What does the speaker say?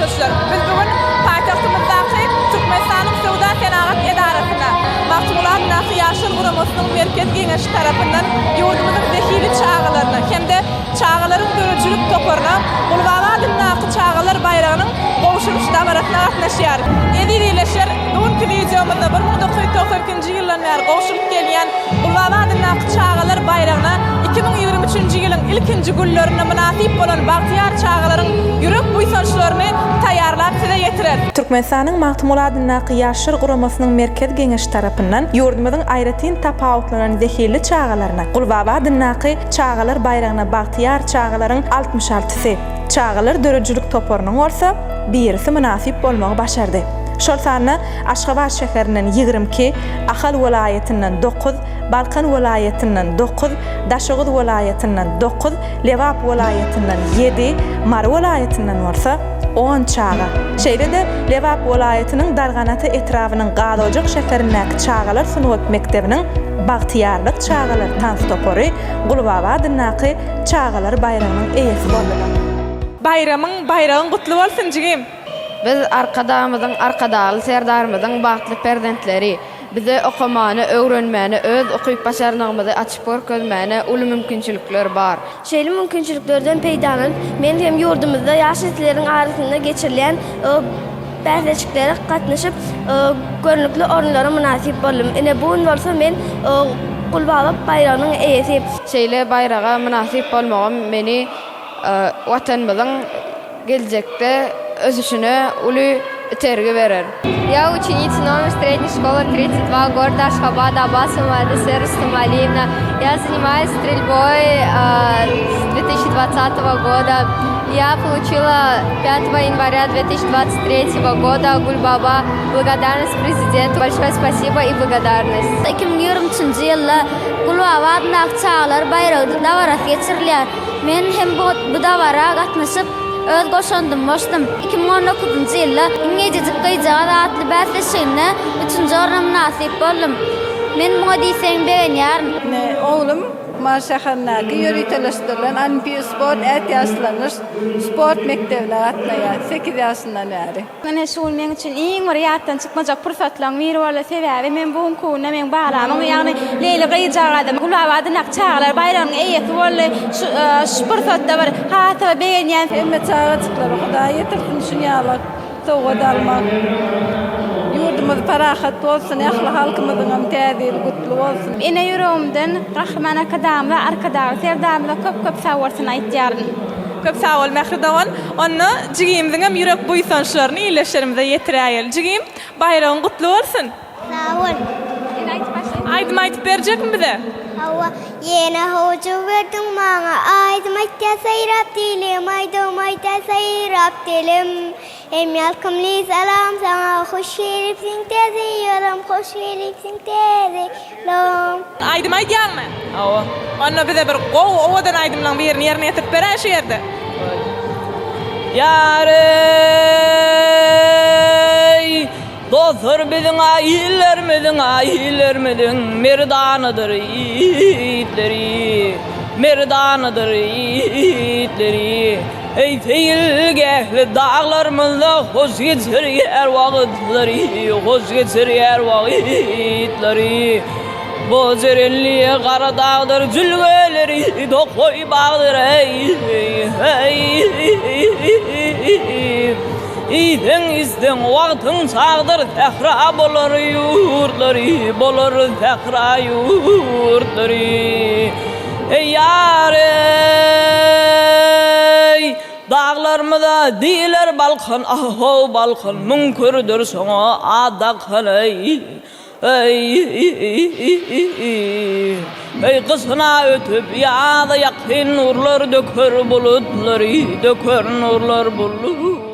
köşkler. Biz bugün paytaxtymyzdaki Türkmenistanyň Sowda Senagat Edarasyna Magtumulat Nahy ýaşyl guramasynyň merkez geňeşi tarapyndan ýurdumyzyň zehili çağalaryna hemde çağalaryň dörüjülük toparyna Gulbaba Nahy çağalar bayragynyň gowşulyş dabaratyna gatnaşýar. Edileşer bugünkü videomyzda 1992-nji ýyldan bäri gowşulyp gelýän Gulbaba Nahy çağalar bayragyna 2023-nji ýylyň ilkinji günlerine münasip bolan bagtyar çağalaryň ýürek buýsançlaryny taýýarlap size ýetirer. Türkmenistanyň Magtumulat Nahy ýaşyl guramasynyň merkez geňeşi tarapyndan ýurdumyzyň aýratyn tapawutlanan zehirli çağalaryna Gulbaba Nahy çağalar bayragyna bagtyar çağalaryň 66-sy çağalar dörüjülük toparynyň bolsa, birisi münasip bolmagy başardy. Şol sany Aşgabat şäherinden 22, Ahal welaýatynyň 9, Balkan welaýatynyň 9, Daşoğuz welaýatynyň 9, Lewap welaýatynyň 7, Mar welaýatynyň bolsa 10 çağa. Şeýle-de Lewap welaýatynyň Darganaty etrawynyň Galojak şäherindäki çağalar sunwat mektebiniň bagtyarlyk çağalar tans topary Gulbaba Nahy çağalar bayragynyň eýesi boldylar. Bayramyň gutly bolsun jigim. Biz arkadaly serdarymyzyň bagtly perdentleri, bize okumany, öwrenmäni, öz okuyup başarnygymyzy açyp görkezmäni uly mümkinçilikler bar. Şeýle mümkinçiliklerden peýdalanyp, men hem ýurdumyzda ýaş nesleriň arasynda geçirilen bäzleşiklere gatnaşyp, görnükli orunlara münasip boldum. Ene bu gün bolsa men Gulbaba bayragynyň eýesi. Şeýle bayraga münasip bolmagam meni watanymyzyň geljekde öz işine uly tergi verer. Я ученица номер средней школы 32 города Ашхабад Аббасова Адесер Стамалиевна. Я занимаюсь стрельбой с 2020 года. Я получила 5 января 2023 года Гульбаба благодарность президенту. Большое спасибо и благодарность. 2023 ýylda Gulbaba Nahy çağalar bayragyny dawarat geçirilýär. Men hem bu dawara gatnaşyp öz goşandym başdym. 2019-njy ýylda İngejejik gaýjaga atly bäsleşigine 3-nji oruna münasip boldum. Men muňa diýsem beğenýär. Oğlum Mar şäherindäki ýöreteleşdirilen Olimpiya sport ýaşlanýar sport mektebine gatnaýar 8 ýaşyndan bäri. Mene şol men üçin iň bir ýatdan çykmajak pursatlaryň biri bola sebäbi men bugün kuna men baglamyň ýagny leýle gaýjagada Gulbaba Nahy çağalar bayramyň eýesi boldy. Şu pursatda bir hata beğenýän Emme çağaçyklary Hudaý ýetirsin şunýalar sowga dalmak. Ýurdumyz parahat bolsun, ýakly halkymyzyň hem täzeli gutly bolsun. ene ýüregimden rahman akadam we arkadaş serdarymyza köp sawursyny aýtýaryn. Köp sağ ol Mehridowan. Onu jigimdiň hem ýürek buýsançlaryny iýleşlerimize ýetiräýel. Jigim, bayragyň gutly bolsun. Sağ ol. Aýdym aýtyp berjekmi bize? Hawa yena hoju verdiň maňa aýdym aýtda saýrap dilim aýdym aýda saýrap dilim hem ýalkymly salam saňa hoş gelipsiň tezi ýaram hoş gelipsiň tezi lom Aýdym aýdýarmy? Awa. Onu bize bir owadan aýdymlaň birini ýerine ýetip berer şu ýerde. Yarey dostlar biziň aýylarmyzyň merdanydyr ýitleri, merdanydyr ýitleri. Ey feýilgähli daglarymyzda hoş geçirýär wagtları, hoş geçirýär wagtları. Bozerenli gara dağdır jülgeleri, dokoy bagdyr ey. İzden wagtyň çagdyr tehra bolar ýurtlary, bolar tehra ýurtlary. Ey yarey dağlarymyza diýler balkan, aho balkan münkerdir soňa adakhan ey. Ey kısna ötüp ýa-da ýakyn nurlar döker bulutlary, döker nurlar bulut.